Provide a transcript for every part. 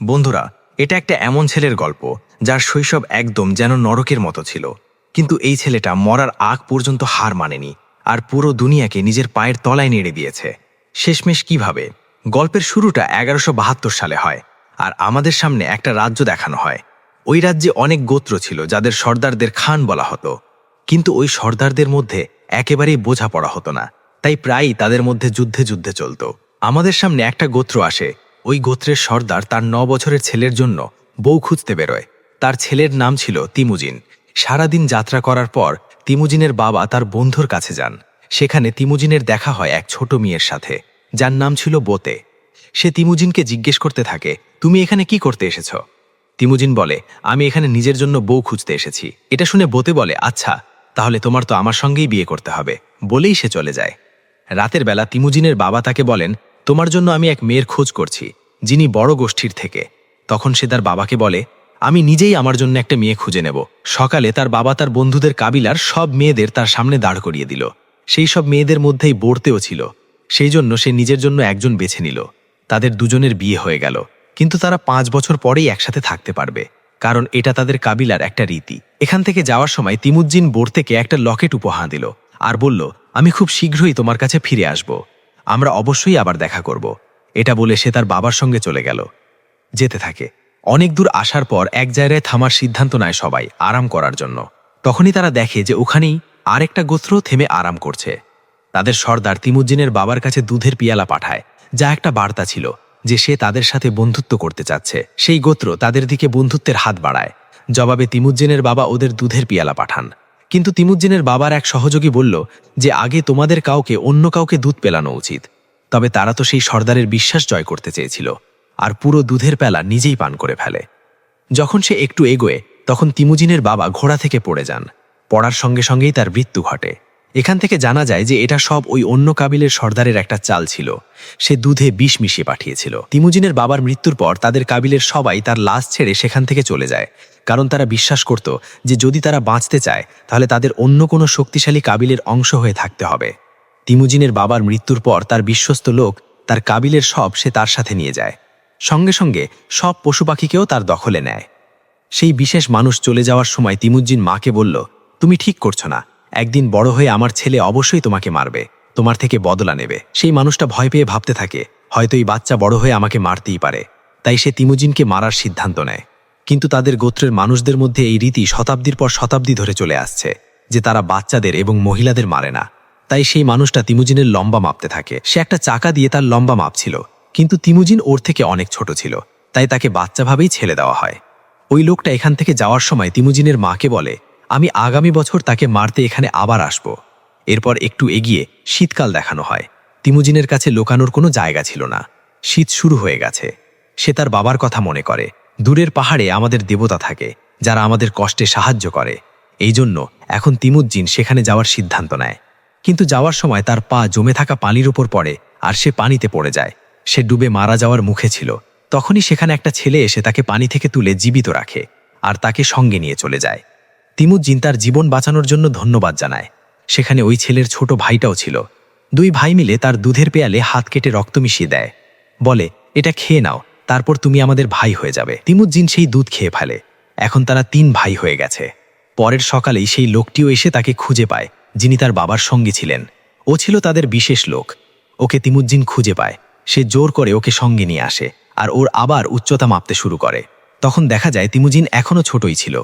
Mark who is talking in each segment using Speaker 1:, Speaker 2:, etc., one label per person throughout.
Speaker 1: বন্ধুরা, এটা একটা এমন ছেলের গল্প যার শৈশব একদম যেন নরকের মতো ছিল। কিন্তু এই ছেলেটা মরার আগ পর্যন্ত হার মানেনি, আর পুরো দুনিয়াকে নিজের পায়ের তলায় নেড়ে দিয়েছে। শেষমেশ কিভাবে? গল্পের শুরুটা ১১৭২ সালে হয়, আর আমাদের সামনে একটা রাজ্য দেখানো হয়। ওই রাজ্যে অনেক গোত্র ছিল যাদের সর্দারদের খান বলা হতো। কিন্তু ওই সর্দারদের মধ্যে একেবারেই বোঝাপড়া হতো না, তাই প্রায়ই তাদের মধ্যে যুদ্ধে যুদ্ধে চলত। আমাদের সামনে একটা গোত্র আসে। ওই গোত্রের সর্দার তার ৯ বছরের ছেলের জন্য বউ খুঁজতে বেরোয়। তার ছেলের নাম ছিল তিমুজিন। সারাদিন যাত্রা করার পর তিমুজিনের বাবা তার বন্ধুর কাছে যান। সেখানে তিমুজিনের দেখা হয় এক ছোট মেয়ের সাথে, যার নাম ছিল বোতে। সে তিমুজিনকে জিজ্ঞেস করতে থাকে, তুমি এখানে কি করতে এসেছ? তিমুজিন বলে, আমি এখানে নিজের জন্য বউ খুঁজতে এসেছি। এটা শুনে বোতে বলে, আচ্ছা, তাহলে তোমার তো আমার সঙ্গেই বিয়ে করতে হবে, বলেই সে চলে যায়। রাতের বেলা তিমুজিনের বাবা তাকে বলেন, তোমার জন্য আমি এক মেয়ের খোঁজ করছি, যিনি বড় গোষ্ঠীর থেকে। তখন সে তার বাবাকে বলে, আমি নিজেই আমার জন্য একটা মেয়ে খুঁজে নেব। সকালে তার বাবা তার বন্ধুদের কাবিলার সব মেয়েদের তার সামনে দাঁড় করিয়ে দিল। সেই সব মেয়েদের মধ্যেই বর্তেও ছিল। সেই জন্য সে নিজের জন্য একজন বেছে নিল। তাদের দুজনের বিয়ে হয়ে গেল, কিন্তু তারা ৫ বছর পরেই একসাথে থাকতে পারবে, কারণ এটা তাদের কাবিলার একটা রীতি। এখান থেকে যাওয়ার সময় তিমুজ্জিন বর্তেকে একটা লকেট উপহার দিল আর বলল, আমি খুব শীঘ্রই তোমার কাছে ফিরে আসব, আমরা অবশ্যই আবার দেখা করব। এটা বলে সে তার বাবার সঙ্গে চলে গেল। যেতে থাকে। অনেক দূর আসার পর এক জায়গায় থামার সিদ্ধান্ত নেয় সবাই আরাম করার জন্য। তখনই তারা দেখে যে ওখানেই আরেকটা গোত্র থেমে আরাম করছে। তাদের সর্দার তিমুজ্জিনের বাবার কাছে দুধের পিয়ালা পাঠায়, যা একটা বার্তা ছিল যে সে তাদের সাথে বন্ধুত্ব করতে চাচ্ছে। সেই গোত্র তাদের দিকে বন্ধুত্বের হাত বাড়ায়। জবাবে তিমুজ্জিনের বাবা ওদের দুধের পিয়ালা পাঠান। কিন্তু তিমুজ্জিনের বাবার এক সহযোগী বলল যে আগে তোমাদের কাউকে অন্য কাউকে দুধ পেলানো উচিত। তবে তারা তো সেই সর্দারের বিশ্বাস জয় করতে চেয়েছিল, আর পুরো দুধের পেলা নিজেই পান করে ফেলে। যখন সে একটু এগোয়, তখন তিমুজিনের বাবা ঘোড়া থেকে পড়ে যান। পড়ার সঙ্গে সঙ্গেই তার মৃত্যু ঘটে। এখান থেকে জানা যায় যে এটা সব ওই অন্য কাবিলের সর্দারের একটা চাল ছিল। সে দুধে বিষ মিশিয়ে পাঠিয়েছিল। তিমুজিনের বাবার মৃত্যুর পর তাদের কাবিলের সবাই তার লাশ ছেড়ে সেখান থেকে চলে যায়, কারণ তারা বিশ্বাস করত যে যদি তারা বাঁচতে চায় তাহলে তাদের অন্য কোনো শক্তিশালী কাবিলের অংশ হয়ে থাকতে হবে। তিমুজিনের বাবার মৃত্যুর পর তার বিশ্বস্ত লোক তার কাবিলের সব সে তার সাথে নিয়ে যায়। সঙ্গে সঙ্গে সব পশু পাখিকেও তার দখলে নেয়। সেই বিশেষ মানুষ চলে যাওয়ার সময় তিমুজ্জিন মাকে বলল, তুমি ঠিক করছো না, একদিন বড় হয়ে আমার ছেলে অবশ্যই তোমাকে মারবে, তোমার থেকে বদলা নেবে। সেই মানুষটা ভয় পেয়ে ভাবতে থাকে, হয়তো এই বাচ্চা বড় হয়ে আমাকে মারতেই পারে। তাই সে তিমুজ্জিনকে মারার সিদ্ধান্ত নেয়। কিন্তু তাদের গোত্রের মানুষদের মধ্যে এই রীতি শতাব্দীর পর শতাব্দী ধরে চলে আসছে যে তারা বাচ্চাদের এবং মহিলাদের মারে না। তাই সেই মানুষটা তিমুজিনের লম্বা মাপতে থাকে। সে একটা চাকা দিয়ে তার লম্বা মাপছিল, কিন্তু তিমুজিন ওর থেকে অনেক ছোট ছিল, তাই তাকে বাচ্চাভাবেই ছেড়ে দেওয়া হয়। ওই লোকটা এখান থেকে যাওয়ার সময় তিমুজিনের মাকে বলে, আমি আগামী বছর তাকে মারতে এখানে আবার আসব। এরপর একটু এগিয়ে শীতকাল দেখানো হয়। তিমুজিনের কাছে লুকানোর কোনো জায়গা ছিল না। শীত শুরু হয়ে গেছে। সে তার বাবার কথা মনে করে, দূরের পাহাড়ে আমাদের দেবতা থাকে যারা আমাদের কষ্টে সাহায্য করে। এই জন্য এখন তিমুজ্জিন সেখানে যাওয়ার সিদ্ধান্ত নেয়। কিন্তু যাওয়ার সময় তার পা জমে থাকা পানির উপর পড়ে, আর সে পানিতে পড়ে যায়। সে ডুবে মারা যাওয়ার মুখে ছিল। তখনই সেখানে একটা ছেলে এসে তাকে পানি থেকে তুলে জীবিত রাখে আর তাকে সঙ্গে নিয়ে চলে যায়। তিমুজ্জিন তার জীবন বাঁচানোর জন্য ধন্যবাদ জানায়। সেখানে ওই ছেলের ছোট ভাইটাও ছিল। দুই ভাই মিলে তার দুধের পেয়ালে হাত কেটে রক্ত মিশিয়ে দেয়, বলে, এটা খেয়ে নাও, তারপর তুমি আমাদের ভাই হয়ে যাবে। তিমুজ্জিন সেই দুধ খেয়ে ফেলে। এখন তারা ৩ ভাই হয়ে গেছে। পরের সকালেই সেই লোকটিও এসে তাকে খুঁজে পায়, যিনি তার বাবার সঙ্গী ছিলেন। ও ছিল তাদের বিশেষ লোক। ওকে তিমুজ্জিন খুঁজে পায়। সে জোর করে ওকে সঙ্গে নিয়ে আসে আর ওর আবার উচ্চতা মাপতে শুরু করে। তখন দেখা যায় তিমুজিন এখনও ছোটই ছিল।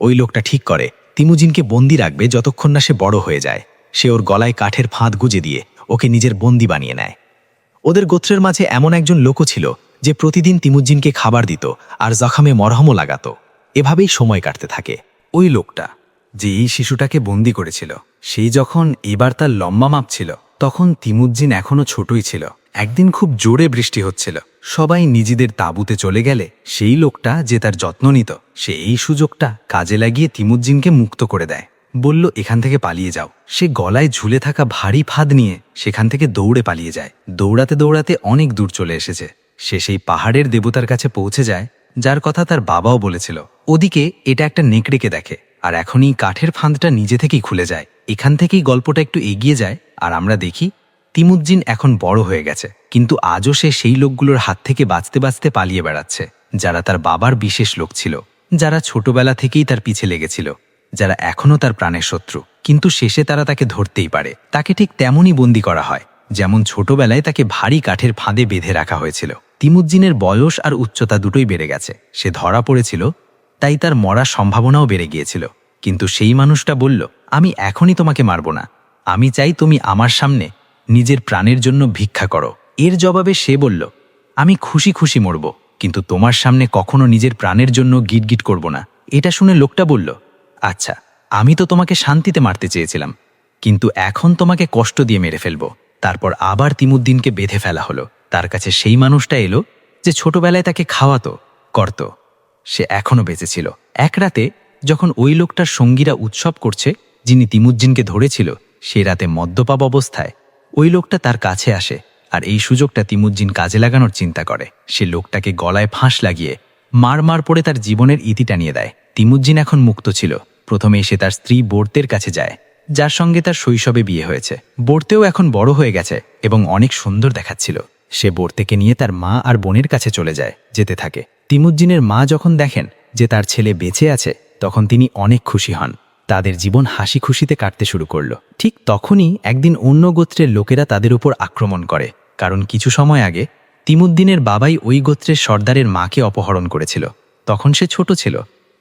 Speaker 1: ওই লোকটা ঠিক করে তিমুজিনকে বন্দি রাখবে যতক্ষণ না সে বড় হয়ে যায়। সে ওর গলায় কাঠের ফাঁদ গুজে দিয়ে ওকে নিজের বন্দি বানিয়ে নেয়। ওদের গোত্রের মাঝে এমন একজন লোকও ছিল যে প্রতিদিন তিমুজ্জিনকে খাবার দিত আর জখামে মরহমও লাগাত। এভাবেই সময় কাটতে থাকে।
Speaker 2: ওই লোকটা যে এই শিশুটাকে বন্দি করেছিল, সেই যখন এবার তার লম্বা মাপছিল, তখন তিমুজ্জিন এখনো ছোটই ছিল। একদিন খুব জোরে বৃষ্টি হচ্ছিল। সবাই নিজেদের তাঁবুতে চলে গেলে সেই লোকটা যে তার যত্ন নিত, সে এই সুযোগটা কাজে লাগিয়ে তিমুজ্জিনকে মুক্ত করে দেয়। বলল, এখান থেকে পালিয়ে যাও। সে গলায় ঝুলে থাকা ভারী ফাঁদ নিয়ে সেখান থেকে দৌড়ে পালিয়ে যায়। দৌড়াতে দৌড়াতে অনেক দূর চলে এসেছে। সে সেই পাহাড়ের দেবতার কাছে পৌঁছে যায়, যার কথা তার বাবাও বলেছিল। ওদিকে এটা একটা নেকড়েকে দেখে, আর এখনই কাঠের ফাঁদটা নিজে থেকেই খুলে যায়। এখান থেকেই গল্পটা একটু এগিয়ে যায়, আর আমরা দেখি তিমুজ্জিন এখন বড় হয়ে গেছে, কিন্তু আজও সে সেই লোকগুলোর হাত থেকে বাঁচতে বাঁচতে পালিয়ে বেড়াচ্ছে। যারা তার বাবার বিশেষ লোক ছিল, যারা ছোটবেলা থেকেই তার পিছে লেগেছিল, যারা এখনও তার প্রাণের শত্রু। কিন্তু শেষে তারা তাকে ধরতেই পারে। তাকে ঠিক তেমনই বন্দি করা হয় যেমন ছোটবেলায় তাকে ভারী কাঠের ফাঁদে বেঁধে রাখা হয়েছিল। তিমুজ্জিনের বয়স আর উচ্চতা দুটোই বেড়ে গেছে। সে ধরা পড়েছিল, তাই তার মরার সম্ভাবনাও বেড়ে গিয়েছিল। কিন্তু সেই মানুষটা বলল, আমি এখনই তোমাকে মারব না, আমি চাই তুমি আমার সামনে নিজের প্রাণের জন্য ভিক্ষা করো। এর জবাবে সে বলল, আমি খুশি খুশি মরব, কিন্তু তোমার সামনে কখনো নিজের প্রাণের জন্য গিটগিট করব না। এটা শুনে লোকটা বলল, আচ্ছা, আমি তো তোমাকে শান্তিতে মারতে চেয়েছিলাম, কিন্তু এখন তোমাকে কষ্ট দিয়ে মেরে ফেলব। তারপর আবার তিমুদ্দিনকে বেঁধে ফেলা হলো। তার কাছে সেই মানুষটা এলো যে ছোটবেলায় তাকে খাওয়াতো, করত। সে এখনও বেঁচে ছিল। এক রাতে যখন ওই লোকটার সঙ্গীরা উৎসব করছে, যিনি তিমুজ্জিনকে ধরেছিল, সে রাতে মদ্যপাপ অবস্থায় ওই লোকটা তার কাছে আসে। আর এই সুযোগটা তিমুজ্জিন কাজে লাগানোর চিন্তা করে। সে লোকটাকে গলায় ফাঁস লাগিয়ে মার পড়ে তার জীবনের ইতি টানিয়ে দেয়। তিমুজ্জিন এখন মুক্ত ছিল। প্রথমে সে তার স্ত্রী বর্তের কাছে যায়, যার সঙ্গে তার শৈশবে বিয়ে হয়েছে। বর্তেও এখন বড় হয়ে গেছে এবং অনেক সুন্দর দেখাচ্ছিল। সে বর্তেকে নিয়ে তার মা আর বোনের কাছে চলে যেতে থাকে। তিমুজ্জিনের মা যখন দেখেন যে তার ছেলে বেঁচে আছে, তখন তিনি অনেক খুশি হন। তাদের জীবন হাসি খুশিতে কাটতে শুরু করলো। ঠিক তখনই একদিন অন্য গোত্রের লোকেরা তাদের উপর আক্রমণ করে, কারণ কিছু সময় আগে তিমুদ্দিনের বাবাই ওই গোত্রের সর্দারের মাকে অপহরণ করেছিল। তখন সে ছোট ছিল,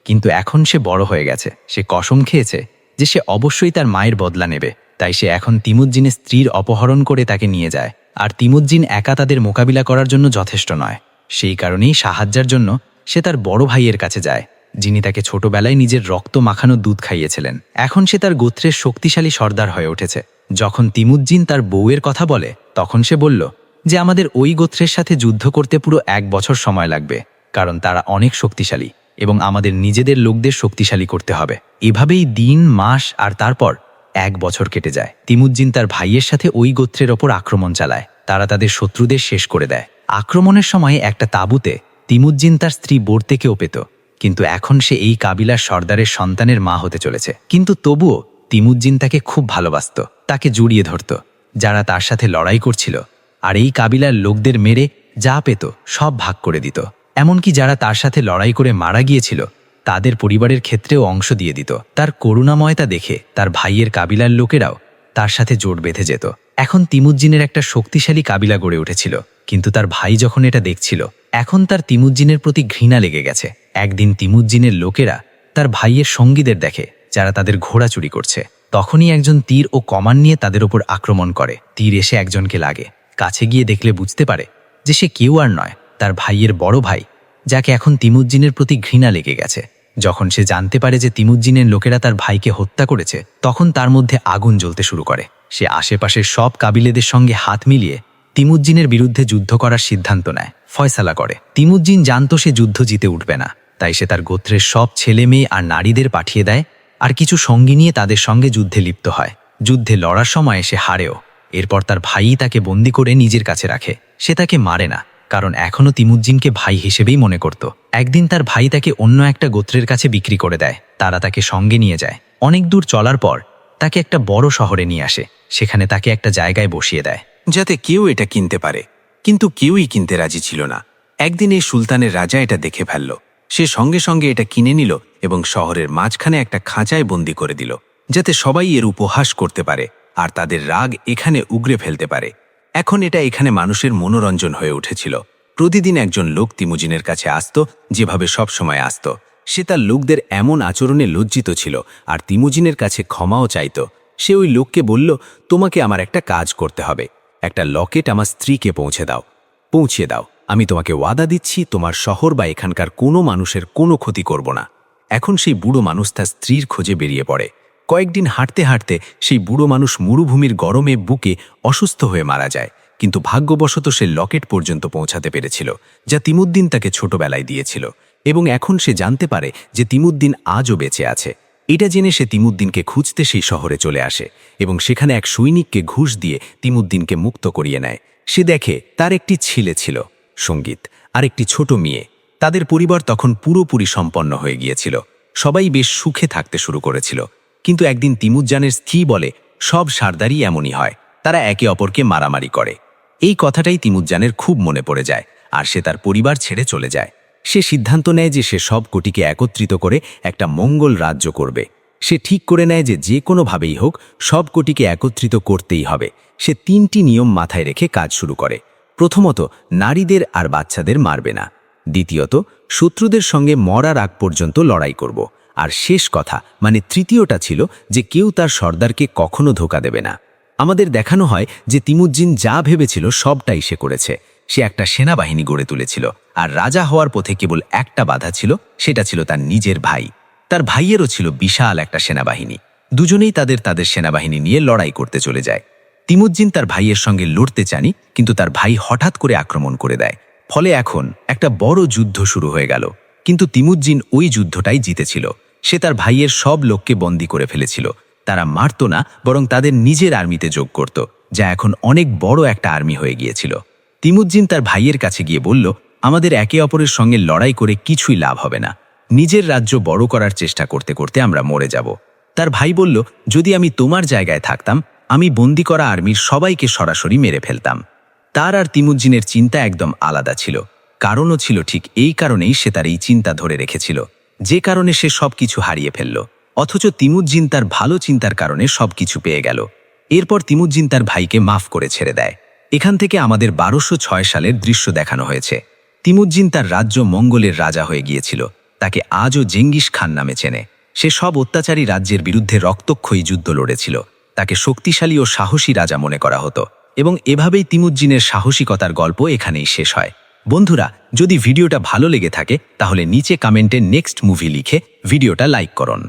Speaker 2: কিন্তু এখন সে বড় হয়ে গেছে। সে কসম খেয়েছে যে সে অবশ্যই তার মায়ের বদলা নেবে। তাই সে এখন তিমুজ্জিনের স্ত্রীর অপহরণ করে তাকে নিয়ে যায়। আর তিমুজ্জিন একা তাদের মোকাবিলা করার জন্য যথেষ্ট নয়। সেই কারণেই সাহায্যের জন্য সে তার বড় ভাইয়ের কাছে যায়, যিনি তাকে ছোটবেলায় নিজের রক্ত মাখানো দুধ খাইয়েছিলেন। এখন সে তার গোত্রের শক্তিশালী সর্দার হয়ে উঠেছে। যখন তিমুজ্জিন তার বউয়ের কথা বলে, তখন সে বলল যে আমাদের ওই গোত্রের সাথে যুদ্ধ করতে পুরো 1 বছর সময় লাগবে, কারণ তারা অনেক শক্তিশালী এবং আমাদের নিজেদের লোকদের শক্তিশালী করতে হবে। এভাবেই দিন, মাস আর তারপর 1 বছর কেটে যায়। তিমুজ্জিন তার ভাইয়ের সাথে ওই গোত্রের ওপর আক্রমণ চালায়। তারা তাদের শত্রুদের শেষ করে দেয়। আক্রমণের সময় একটা তাঁবুতে তিমুজ্জিন তার স্ত্রী বর্তেকেও পেত, কিন্তু এখন সে এই কাবিলার সর্দারের সন্তানের মা হতে চলেছে। কিন্তু তবুও তিমুজ্জিন তাকে খুব ভালোবাসত, তাকে জড়িয়ে ধরত। যারা তার সাথে লড়াই করছিল আর এই কাবিলার লোকদের মেরে যা পেত সব ভাগ করে দিত। এমনকি যারা তার সাথে লড়াই করে মারা গিয়েছিল, তাদের পরিবারের ক্ষেত্রেও অংশ দিয়ে দিত। তার করুণাময়তা দেখে তার ভাইয়ের কাবিলার লোকেরাও তার সাথে জোট বেঁধে যেত। এখন তিমুজ্জিনের একটা শক্তিশালী কাবিলা গড়ে উঠেছিল, কিন্তু তার ভাই যখন এটা দেখছিল, এখন তার তিমুজ্জিনের প্রতি ঘৃণা লেগে গেছে। একদিন তিমুজ্জিনের লোকেরা তার ভাইয়ের সঙ্গীদের দেখে যারা তাদের ঘোড়া চুরি করছে। তখনই একজন তীর ও কামান নিয়ে তাদের ওপর আক্রমণ করে। তীর এসে একজনকে লাগে। কাছে গিয়ে দেখলে বুঝতে পারে যে সে কেউ আর নয়, তার ভাইয়ের বড় ভাই, যাকে এখন তিমুজ্জিনের প্রতি ঘৃণা লেগে গেছে। যখন সে জানতে পারে যে তিমুজ্জিনের লোকেরা তার ভাইকে হত্যা করেছে, তখন তার মধ্যে আগুন জ্বলতে শুরু করে। সে আশেপাশের সব কাবিলেদের সঙ্গে হাত মিলিয়ে তিমুজ্জিনের বিরুদ্ধে যুদ্ধ করার সিদ্ধান্ত নেয়, ফয়সালা করে। তিমুজ্জিন জানত সে যুদ্ধ জিতে উঠবে না, তাই সে তার গোত্রের সব ছেলে মেয়ে আর নারীদের পাঠিয়ে দেয় আর কিছু সঙ্গী নিয়ে তাদের সঙ্গে যুদ্ধে লিপ্ত হয়। যুদ্ধে লড়ার সময় সে হারেও। এরপর তার ভাই তাকে বন্দি করে নিজের কাছে রাখে। সে তাকে মারে না, কারণ এখনও তিমুজ্জিনকে ভাই হিসেবেই মনে করত। একদিন তার ভাই তাকে অন্য একটা গোত্রের কাছে বিক্রি করে দেয়। তারা তাকে সঙ্গে নিয়ে যায়। অনেক দূর চলার পর তাকে একটা বড় শহরে নিয়ে আসে। সেখানে তাকে একটা জায়গায় বসিয়ে দেয়,
Speaker 1: যাতে কেউ এটা কিনতে পারে। কিন্তু কেউই কিনতে রাজি ছিল না। একদিন এই সুলতানের রাজা এটা দেখে ফেলল। সে সঙ্গে সঙ্গে এটা কিনে নিল এবং শহরের মাঝখানে একটা খাঁচায় বন্দি করে দিল, যাতে সবাই এর উপহাস করতে পারে আর তাদের রাগ এখানে উগরে ফেলতে পারে। এখন এটা এখানে মানুষের মনোরঞ্জন হয়ে উঠেছিল। প্রতিদিন একজন লোক তিমুজ্জিনের কাছে আসত, যেভাবে সব সময় আসত। সে তার লোকদের এমন আচরণে লজ্জিত ছিল আর তিমুজ্জিনের কাছে ক্ষমাও চাইত। সে ওই লোককে বলল, তোমাকে আমার একটা কাজ করতে হবে। একটা লকেট আমার স্ত্রীকে পৌঁছিয়ে দাও। আমি তোমাকে ওয়াদা দিচ্ছি, তোমার শহর বা এখানকার কোনো মানুষের কোনো ক্ষতি করব না। এখন সেই বুড়ো মানুষ তার স্ত্রীর খোঁজে বেরিয়ে পড়ে। কয়েকদিন হাঁটতে হাঁটতে সেই বুড়ো মানুষ মরুভূমির গরমে বুকে অসুস্থ হয়ে মারা যায়। কিন্তু ভাগ্যবশত সে লকেট পর্যন্ত পৌঁছাতে পেরেছিল, যা তিমুদ্দিন তাকে ছোটবেলায় দিয়েছিল। এবং এখন সে জানতে পারে যে তিমুদ্দিন আজও বেঁচে আছে। এটা জেনে সে তিমুদ্দিনকে খুঁজতে সেই শহরে চলে আসে এবং সেখানে এক সৈনিককে ঘুষ দিয়ে তিমুদ্দিনকে মুক্ত করিয়ে নেয়। সে দেখে তার একটি ছেলে ছিল, সঙ্গীত, আর একটি ছোট মেয়ে। তাদের পরিবার তখন পুরোপুরি সম্পন্ন হয়ে গিয়েছিল। সবাই বেশ সুখে থাকতে শুরু করেছিল। কিন্তু একদিন তিমুজ্জানের স্ত্রী বলে, সব সর্দারই এমনই হয়, তারা একে অপরকে মারামারি করে। এই কথাটাই তিমুজ্জানের খুব মনে পড়ে যায় আর সে তার পরিবার ছেড়ে চলে যায়।
Speaker 2: সে সিদ্ধান্ত নেয় যে সে সব কোটিকে একত্রিত করে একটা মঙ্গল রাজ্য করবে। সে ঠিক করে নেয় যে যে কোনোভাবেই হোক সব কোটিকে একত্রিত করতেই হবে। সে 3টি নিয়ম মাথায় রেখে কাজ শুরু করে। প্রথমত, নারীদের আর বাচ্চাদের মারবে না। দ্বিতীয়ত, শত্রুদের সঙ্গে মরার আগ পর্যন্ত লড়াই করব। আর শেষ কথা মানে তৃতীয়টা ছিল যে কেউ তার সর্দারকে কখনো ধোঁকা দেবে না। আমাদের দেখানো হয় যে তিমুজ্জিন যা ভেবেছিল সবটাই সে করেছে। সে একটা সেনাবাহিনী গড়ে তুলেছিল, আর রাজা হওয়ার পথে কেবল একটা বাধা ছিল, সেটা ছিল তার নিজের ভাই। তার ভাইয়েরও ছিল বিশাল একটা সেনাবাহিনী। দুজনেই তাদের সেনাবাহিনী নিয়ে লড়াই করতে চলে যায়। তিমুজ্জিন তার ভাইয়ের সঙ্গে লড়তে চানি, কিন্তু তার ভাই হঠাৎ করে আক্রমণ করে দেয়। ফলে এখন একটা বড় যুদ্ধ শুরু হয়ে গেল। কিন্তু তিমুজ্জিন ওই যুদ্ধটাই জিতেছিল। সে তার ভাইয়ের সব লোককে বন্দী করে ফেলেছিল। তারা মারত না, বরং তাদের নিজের আর্মিতে যোগ করত, যা এখন অনেক বড় একটা আর্মি হয়ে গিয়েছিল। তিমুজ্জিন তার ভাইয়ের কাছে গিয়ে বলল, আমাদের একে অপরের সঙ্গে লড়াই করে কিছুই লাভ হবে না। নিজের রাজ্য বড় করার চেষ্টা করতে করতে আমরা মরে যাব। তার ভাই বলল, যদি আমি তোমার জায়গায় থাকতাম, আমি বন্দী করা আর্মির সবাইকে সরাসরি মেরে ফেলতাম। তার আর তিমুজ্জিনের চিন্তা একদম আলাদা ছিল। কারণও ছিল ঠিক এই কারণেই সে তার এই চিন্তা ধরে রেখেছিল, যে কারণে সে সবকিছু হারিয়ে ফেলল। অথচ তিমুজ্জিন তার ভালো চিন্তার কারণে সবকিছু পেয়ে গেল। এরপর তিমুজ্জিন তার ভাইকে মাফ করে ছেড়ে দেয়। এখান থেকে আমাদের 1206 সালের দৃশ্য দেখানো হয়েছে। তিমুজ্জিন তার রাজ্য মঙ্গলের রাজা হয়ে গিয়েছিল। তাকে আজও জেঙ্গিস খান নামে চেনে। সে সব অত্যাচারী রাজ্যের বিরুদ্ধে রক্তক্ষয়ী যুদ্ধ লড়েছিল। তাকে শক্তিশালী ও সাহসী রাজা মনে করা হতো, এবং এভাবেই তিমুজ্জিনের সাহসিকতার গল্প এখানেই শেষ হয়। বন্ধুরা, যদি ভিডিওটা ভালো লেগে থাকে তাহলে নিচে কমেন্টে নেক্সট মুভি লিখে ভিডিওটা লাইক করুন।